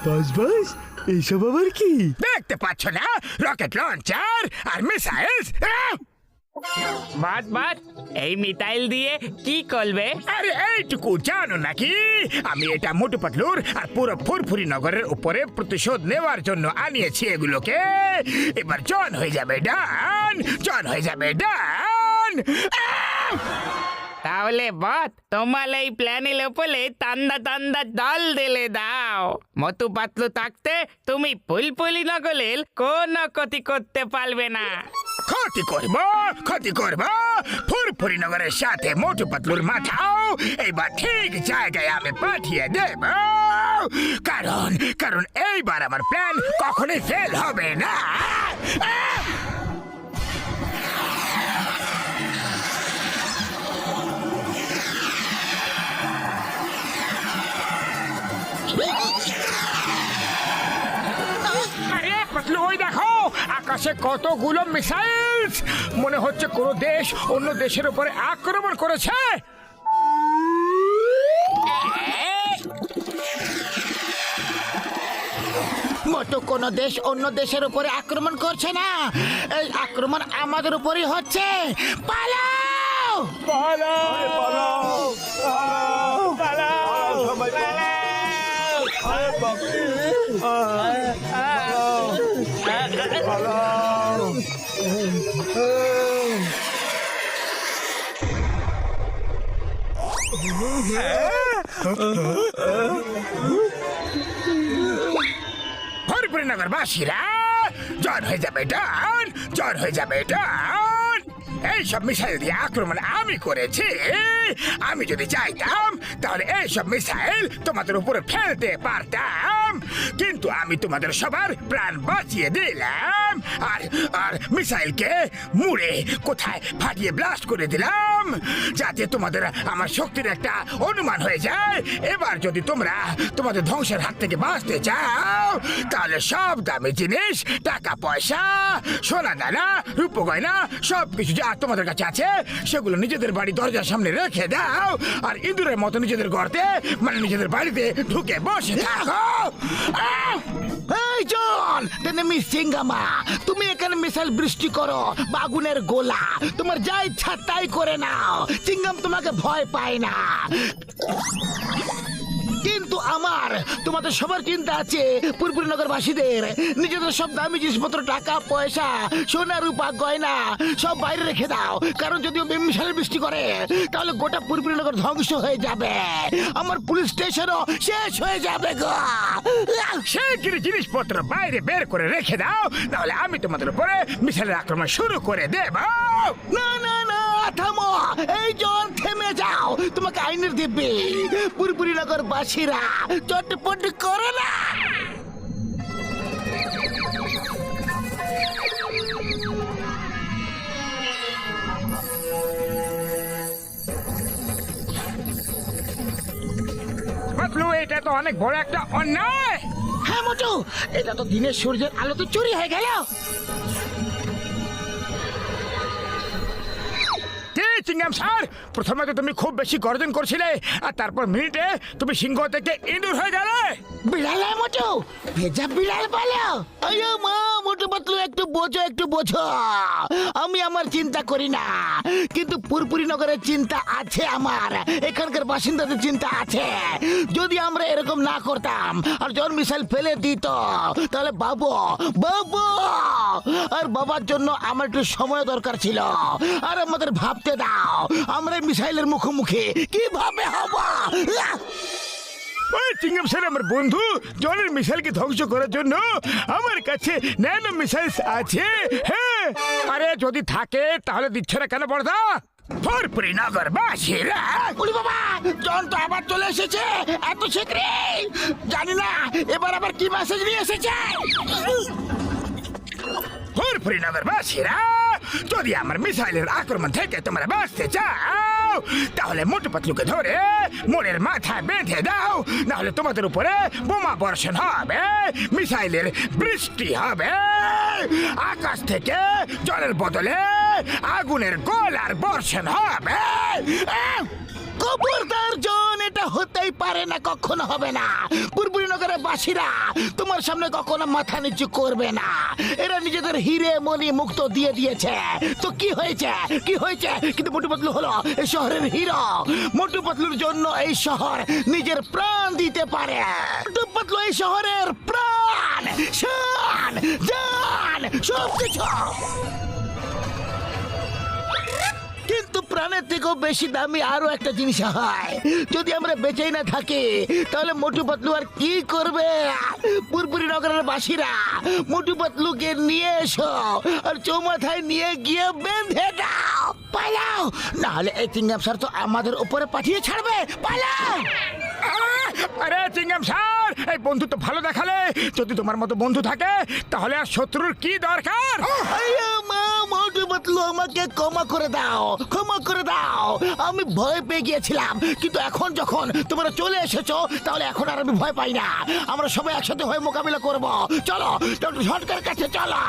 বাস বাস এইসব আবার কি? দেখতে পাচ্ছ না রকেট লঞ্চার আর মিসাইলস? বাদ বাদ, এই মিসাইল দিয়ে কি করবে? আরে এইটুকু জানো নাকি আমি এটা মোটু পাতলুর আর পুরো ফুরফুরি নগরের উপরে প্রতিশোধ নেওয়ার জন্য আনিয়েছি এগুলোকে। এবার জন হয়ে যাবে ডান, জন হয়ে যাবে ডান। তাহলে বত তোমার এই প্ল্যানের উপরে তান্দা তান্দা দল দিলে দাও। মতু পাতলু থাকতে তুমি ফুলফুলি নগরের কোনো ক্ষতি করতে পারবে না। ক্ষতি করব, ক্ষতি করব। ফুরফুরি নগরের সাথে মোটু পাতলুর মাথাও এইবার ঠিক জায়গায় আমি পাঠিয়ে দেব। কারণ কারণ এইবার আমার প্ল্যান কখনোই ফেল হবে না। আরে পাতলু, ওই দেখো আকাশে কতগুলো মিসাইলস। মনে হচ্ছে কোনো দেশ অন্য দেশের উপরে আক্রমণ করেছে। মোটো কোনো দেশ অন্য দেশের উপরে আক্রমণ করছে না, এই আক্রমণ আমাদের উপরই হচ্ছে। পালাও! ফুরফুরি নগরবাসীরা জন হয়ে যাবে ডান, জন হয়ে যাবে ডান। এইসব মিসাইল দিয়ে আক্রমণ আমি করেছি। আমি যদি চাইতাম তাহলে এইসব মিসাইল তোমাদের উপরে ফেলতে পারতাম, কিন্তু আমি তোমাদের সবার প্রাণ বাঁচিয়ে দিলাম আর আর মিসাইলকে মুড়ে কোথায় ফাটিয়ে ব্লাস্ট করে দিলাম, যাতে তোমাদের আমার শক্তির একটা অনুমান হয়ে যায়। এবার যদি তোমরা তোমাদের ধ্বংসের হাত থেকে বাঁচতে চাও তাহলে সব দামি জিনিস, টাকা পয়সা, সোনা দানা, রূপ গয়না সবকিছু যা তোমাদের কাছে আছে সেগুলো নিজেদের বাড়ি দরজার সামনে রেখে দাও আর ইঁদুরের মতো নিজেদের গর্তে মানে নিজেদের বাড়িতে ঢুকে বসে থাকো। এই জন, মিস সিঙ্গামা, তুমি এখানে মিসাইল বৃষ্টি করো, বাগুনের গোলা, তোমার যা ইচ্ছা তাই করে নাও। চিঙ্গাম তোমাকে ভয় পায় না, কিন্তু আমার তোমাদের সবার চিন্তা আছে পুরপুরি নগরবাসীদের। নিজেদের সব দামি জিনিসপত্র, টাকা পয়সা, সোনা রূপা গয়না সব বাইরে রেখে দাও, কারণ যদি মিসাইল বৃষ্টি করে তাহলে গোটা পুরপুরি নগর ধ্বংস হয়ে যাবে, আমার পুলিশ স্টেশনও শেষ হয়ে যাবে গো। সেই জিনিসপত্র বাইরে বের করে রেখে দাও, তাহলে আমি তোমাদের উপরে মিসাইলের আক্রমণ শুরু করে দেব। না না না, থামো, এই জন থেমে যাও, তোমাকে আইনের দিব্যি। পুরপুরি নগর বাসীরা চটপট করো না। পাতলু, এটা তো অনেক বড় একটা অন্যায়। হ্যাঁ মোটু, এটা তো দিনের সূর্যের আলো তো চুরি হয়ে গেল। চিংগাম স্যার, প্রথমে তো তুমি খুব বেশি গর্জন করছিলে আর তারপর মিনিটে তুমি সিংহ থেকে ইঁদুর হয়ে গেলে। বিড়াল মোটু, ভেজা বিড়াল বলো। আরে মা, মোটু পাতলু একটু বোঝো, একটু বোঝো। আমি আমার চিন্তা করি না, কিন্তু পুরপুরি নগরের চিন্তা আছে আমার, এখানকার বাসিন্দাদের চিন্তা আছে। যদি আমরা এরকম না করতাম আর জন মিসাইল ফেলে দিত তাহলে বাবু বাবু আর বাবার জন্য আমার একটু সময় দরকার ছিল। আর আমাদের ভাবতে দাও, আমরা মিসাইলের মুখোমুখি কিভাবে হব। ওই চিংগাম স্যার, আমার বন্ধু জনের মিসাইলকে ধ্বংস করার জন্য আমার কাছে ন্যানো মিসাইলস আছে। হ্যাঁ, আরে যদি থাকে তাহলে দিচ্ছে না কেন বড়দা? ফুরফুরি নগরবাসীরা, উলি বাবা, জন তো আবার চলে এসেছে এত শীঘ্রই। জানি না এবার আবার কি মেসেজ নিয়ে এসেছে। ফুরফুরি নগরবাসীরা, যদি আমার মিসাইলের আক্রমণ থেকে তোমরা বাঁচতে চাও তাহলে মোটু পাতলুকে ধরে মোড়ের মাথায় বেঁধে দাও, নাহলে তোমাদের উপরে বোমা বর্ষণ হবে, মিসাইলের বৃষ্টি হবে, আকাশ থেকে জলের বদলে আগুনের গোলার বর্ষণ হবে। খবরদার জন, এটা হতেই পারে না, কখনো হবে না। পুরপুরি নগরের বাসীরা তোমার সামনে কখনো মাথা নিচু করবে না। এরা নিজেদের হিরে মণি মুক্ত দিয়ে দিয়েছে, তো কি হয়েছে, কি হয়েছে? কিন্তু মোটু পাতলু হলো এই শহরের হিরো। মোটু পাতলুর জন্য এই শহর নিজের প্রাণ দিতে পারে। মোটু পাতলু এই শহরের প্রাণ, শান, জান, সব কিছু। কিন্তু প্রাণের থেকেও বেশি দামি আরো একটা জিনিস হয়। যদি আমরা বেঁচেই না থাকি তাহলে মোটু পাতলু আর কি করবে? পুরপুরি নগরের বাসীরা মোটু পাতলুকে নিয়ে এসো আর চৌমাথায় নিয়ে গিয়ে বেঁধে দাও। পালাও, নাহলে এই চিংগাম স্যার তো আমাদের উপরে পাঠিয়ে ছাড়বে। পালাও। আরে চিংগাম স্যার, এই বন্ধু তো ভালো দেখালে। যদি তোমার মতো বন্ধু থাকে তাহলে আর শত্রুর কি দরকার? আইয়া মা, মোটু পাতলু আমাকে ক্ষমা করে দাও, ক্ষমা করে দাও। আমি ভয় পেয়ে গিয়েছিলাম, কিন্তু এখন যখন তোমরা চলে এসেছো তাহলে এখন আর আমি ভয় পাই না। আমরা সবাই একসাথে হয়ে মোকাবিলা করব। চলো ডক্টর সরকারের কাছে চলো।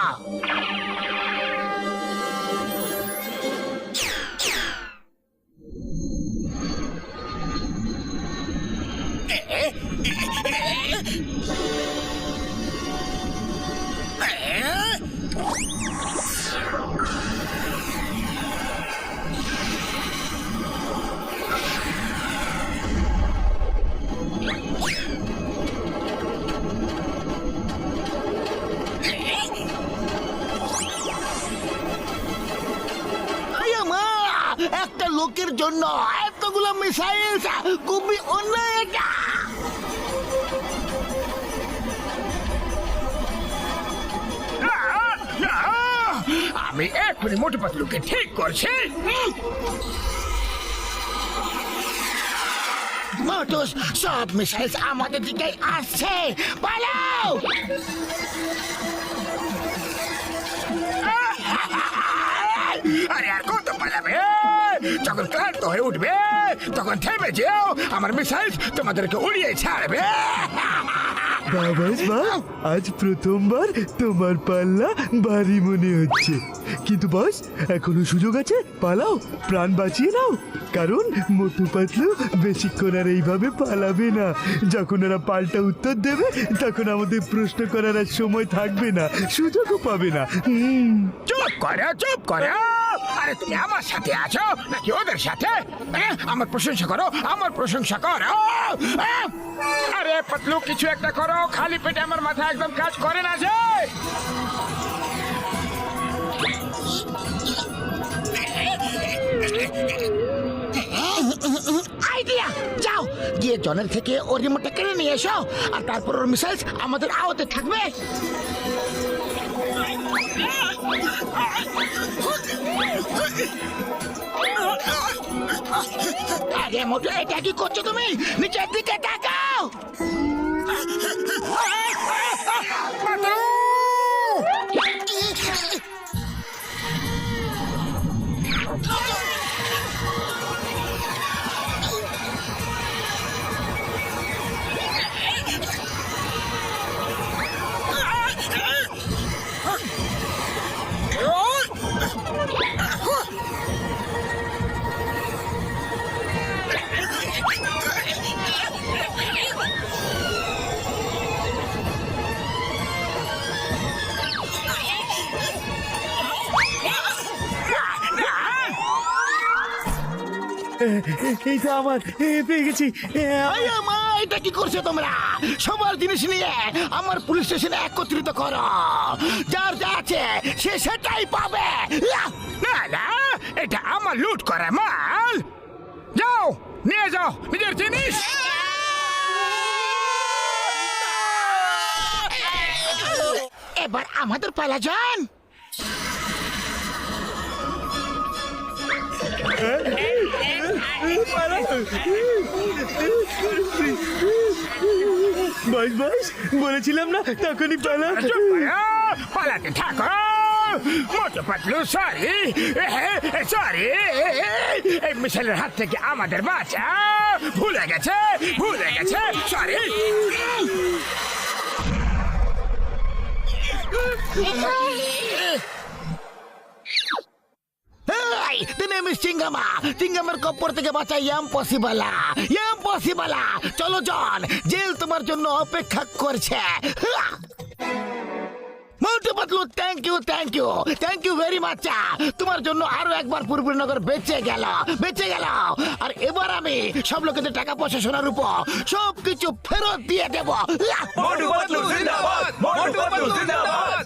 আইয়া মা, একটা লোকের জন্য এতগুলো মিসাইল খুবই অন্যায় এটা। আমি এখনই মোটু পাতলুকে ঠিক করছি। মোটুস, সব মিসাইল আমাদের দিকে আসছে। পালাও। আরে আর কত পালাবে? যখন ক্লান্ত হয়ে উঠবে তখন থেমে যেও, আমার মিসাইল তোমাদেরকে উড়িয়ে ছাড়বে। বাবাস বা, আজ প্রথমবার তোমার পাল্লা ভারী মনে হচ্ছে, কিন্তু বস এখনো সুযোগ আছে, পালাও, প্রাণ বাঁচিয়ে নাও। কারণ মোটু পাতলু বেশিক্ষণ আর এইভাবে পালাবে না। যখন ওরা পাল্টা উত্তর দেবে তখন আমাদের প্রশ্ন করার আর সময় থাকবে না, সুযোগও পাবে না। চুপ করো, চুপ করো। আরে তুমি আমার সাথে আছো নাকি ওদের সাথে? আমার প্রশংসা করো, আমার প্রশংসা করো। আরে পাতলু, কিছু একটা করো, খালি পেটে আমার মাথা একদম কাজ করে না যে। আইডিয়া, যাও গিয়ে জনের থেকে ওর রিমোটটা কেড়ে নিয়ে এসো, আর তারপর ওর মিসাইল আমাদের আওতে থাকবে। আরে মোটু, এটা কি করছো তুমি? নিচের দিকে তাকাও। এইটা আমার, পেয়ে গেছি। আইয়া মা, এটা কি করছো তোমরা? সবার জিনিস নিয়ে আমার পুলিশ স্টেশনে একত্রিত করো। যার যা আছে সে সেটাই পাবে। না না, এটা আমার লুট করা মাল। যাও, নিয়ে যাও নিজের জিনিস। এবার আমাদের পালা যান। বাস বাস, বলেছিলাম না তখনই পালা। চুপ করো, পালাতে থাকো। মোটু পাতলু সরি সরি এই মিশাইলের হাত থেকে আমাদের বাঁচা। ভুলে গেছে সরি। চিঙ্গামার কপ্পর থেকে বাঁচা ইম্পসিবল। চলো জন, জেল তোমার জন্য অপেক্ষা করছে। Motu Patlu thank you very much. তোমার জন্য আরো একবার পুরপুরিনগর বেঁচে গেল। আর এবার আমি সব লোকেদের টাকা পয়সা সোনার উপর সবকিছু ফেরত দিয়ে দেব। মোটু পাতলু জিন্দাবাদ।